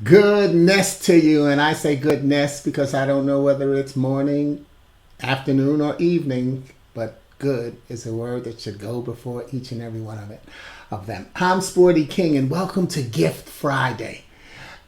Goodness to you. And I say goodness because I don't know whether it's morning, afternoon, or evening, but good is a word that should go before each and every one of them. I'm Sporty King, and welcome to Gift Friday.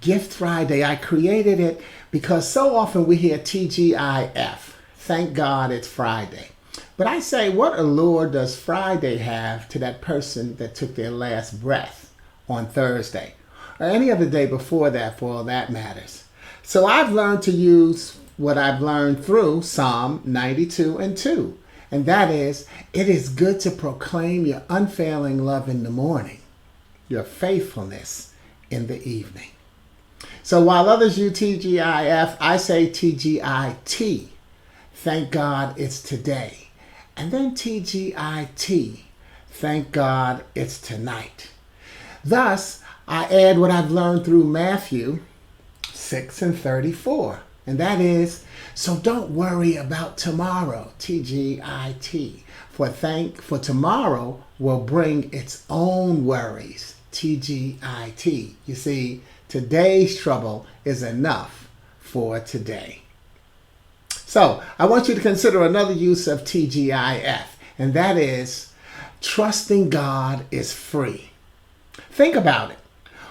Gift Friday, I created it because so often we hear TGIF. Thank God it's Friday. But I say, what allure does Friday have to that person that took their last breath on Thursday? Or any other day before that, for all that matters. So I've learned to use what I've learned through Psalm 92 and 2. And that is, it is good to proclaim your unfailing love in the morning, your faithfulness in the evening. So while others use TGIF, I say TGIT. Thank God it's today. And then TGIT. Thank God it's tonight. Thus, I add what I've learned through Matthew 6 and 34. And that is, so don't worry about tomorrow, TGIT. For tomorrow will bring its own worries, TGIT. You see, today's trouble is enough for today. So I want you to consider another use of TGIF, and that is, trusting God is free. Think about it.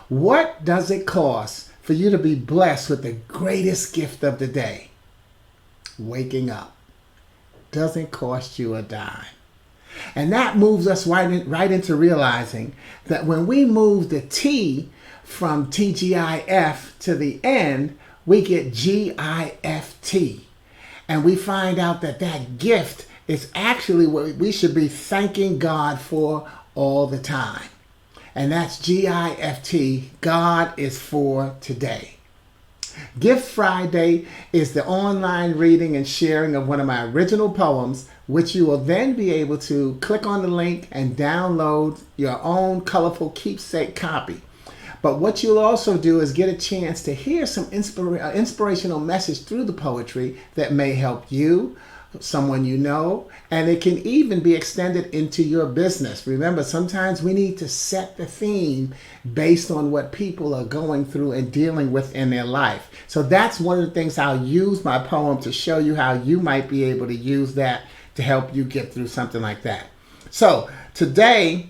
What does it cost for you to be blessed with the greatest gift of the day? Waking up. Doesn't cost you a dime. And that moves us right into realizing that when we move the T from TGIF to the end, we get GIFT. And we find out that that gift is actually what we should be thanking God for all the time. And that's GIFT, God is for today. Gift Friday is the online reading and sharing of one of my original poems, which you will then be able to click on the link and download your own colorful keepsake copy. But what you'll also do is get a chance to hear some inspirational message through the poetry that may help you, someone you know, and it can even be extended into your business. Remember, sometimes we need to set the theme based on what people are going through and dealing with in their life. So that's one of the things I'll use my poem to show you how you might be able to use that to help you get through something like that. So today,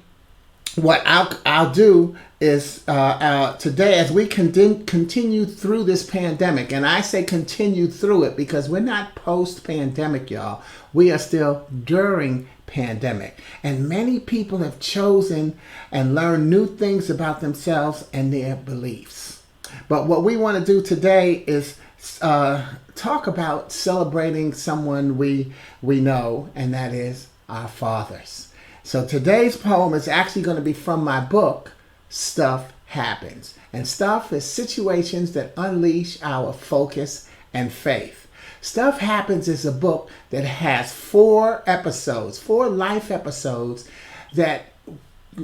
what I'll do is today, as we continue through this pandemic, and I say continue through it because we're not post-pandemic, y'all. We are still during pandemic. And many people have chosen and learned new things about themselves and their beliefs. But what we want to do today is talk about celebrating someone we know, and that is our fathers. So today's poem is actually going to be from my book, Stuff Happens. And stuff is situations that unleash our focus and faith. Stuff Happens is a book that has 4 life episodes that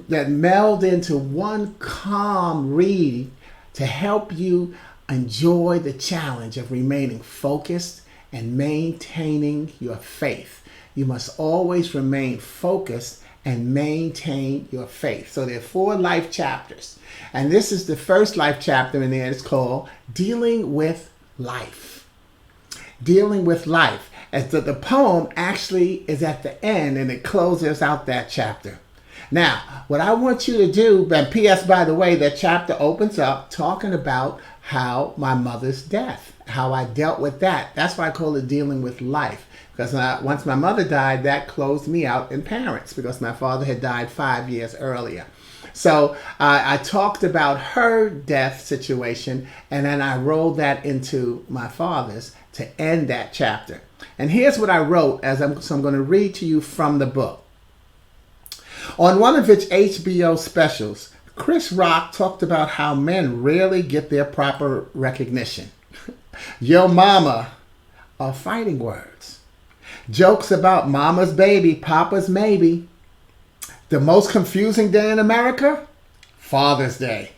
meld into one calm read to help you enjoy the challenge of remaining focused and maintaining your faith. You must always remain focused and maintain your faith. So there are 4 life chapters. And this is the first life chapter in there. It's called Dealing with Life. Dealing with Life. As the poem actually is at the end and it closes out that chapter. Now, what I want you to do, and P.S. by the way, that chapter opens up talking about how my mother's death, how I dealt with that. That's why I call it Dealing with Life. Because once my mother died, that closed me out in parents because my father had died 5 years earlier. So I talked about her death situation, and then I rolled that into my father's to end that chapter. And here's what I wrote, so I'm going to read to you from the book. On one of its HBO specials, Chris Rock talked about how men rarely get their proper recognition. Yo mama are fighting words. Jokes about mama's baby, papa's maybe. The most confusing day in America? Father's Day.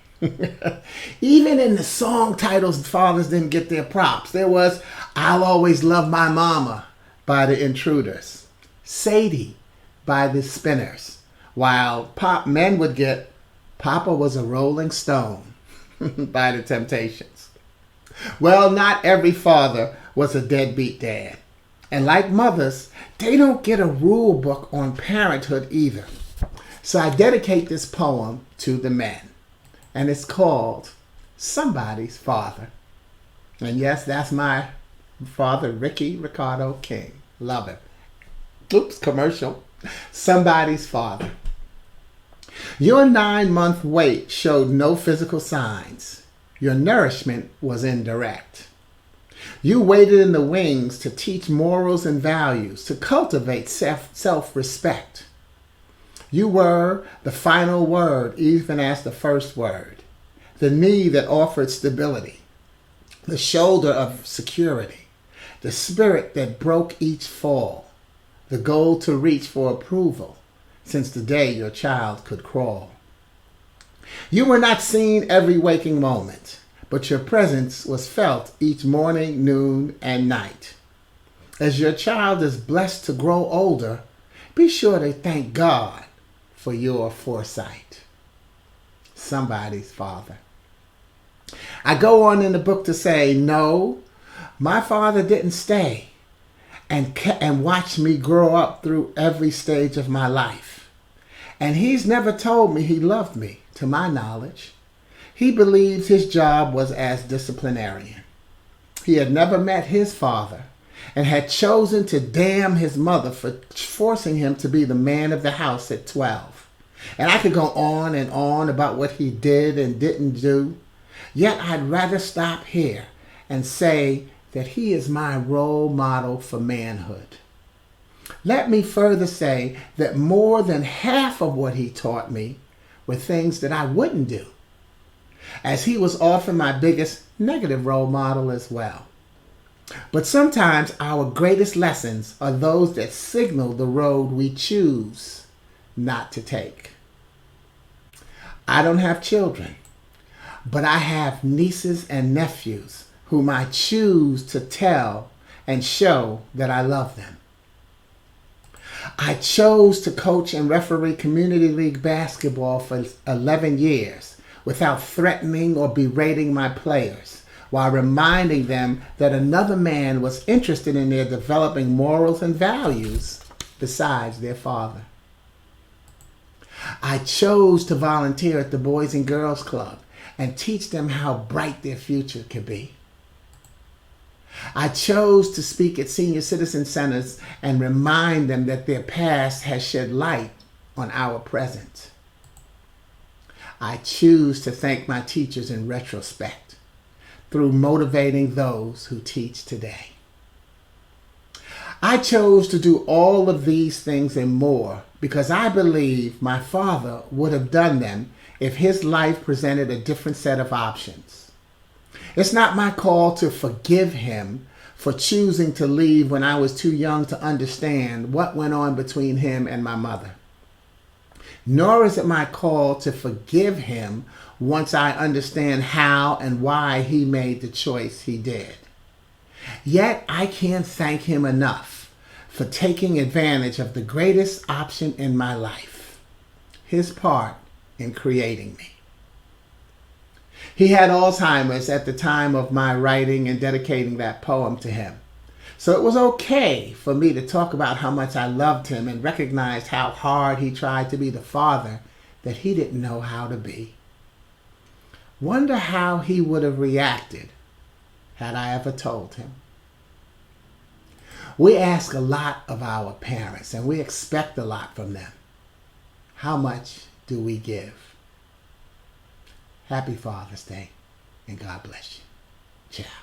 Even in the song titles, fathers didn't get their props. There was I'll Always Love My Mama by the Intruders. Sadie by the Spinners. While men would get Papa Was a Rolling Stone. by the Temptations. Well, not every father was a deadbeat dad. And like mothers, they don't get a rule book on parenthood either. So I dedicate this poem to the men. And it's called Somebody's Father. And yes, that's my father, Ricky Ricardo King. Love him. Oops, commercial. Somebody's father. Your 9-month wait showed no physical signs. Your nourishment was indirect. You waited in the wings to teach morals and values, to cultivate self-respect. You were the final word, even as the first word, the knee that offered stability, the shoulder of security, the spirit that broke each fall, the goal to reach for approval, since the day your child could crawl. You were not seen every waking moment, but your presence was felt each morning, noon, and night. As your child is blessed to grow older, be sure to thank God for your foresight. Somebody's father. I go on in the book to say, no, my father didn't stay and watch me grow up through every stage of my life. And he's never told me he loved me, to my knowledge. He believes his job was as disciplinarian. He had never met his father and had chosen to damn his mother for forcing him to be the man of the house at 12. And I could go on and on about what he did and didn't do. Yet I'd rather stop here and say that he is my role model for manhood. Let me further say that more than half of what he taught me were things that I wouldn't do, as he was often my biggest negative role model as well. But sometimes our greatest lessons are those that signal the road we choose not to take. I don't have children, but I have nieces and nephews whom I choose to tell and show that I love them. I chose to coach and referee community league basketball for 11 years without threatening or berating my players, while reminding them that another man was interested in their developing morals and values besides their father. I chose to volunteer at the Boys and Girls Club and teach them how bright their future could be. I chose to speak at senior citizen centers and remind them that their past has shed light on our present. I choose to thank my teachers in retrospect through motivating those who teach today. I chose to do all of these things and more because I believe my father would have done them if his life presented a different set of options. It's not my call to forgive him for choosing to leave when I was too young to understand what went on between him and my mother. Nor is it my call to forgive him once I understand how and why he made the choice he did. Yet I can't thank him enough for taking advantage of the greatest option in my life, his part in creating me. He had Alzheimer's at the time of my writing and dedicating that poem to him. So it was okay for me to talk about how much I loved him and recognized how hard he tried to be the father that he didn't know how to be. Wonder how he would have reacted had I ever told him. We ask a lot of our parents and we expect a lot from them. How much do we give? Happy Father's Day and God bless you. Ciao.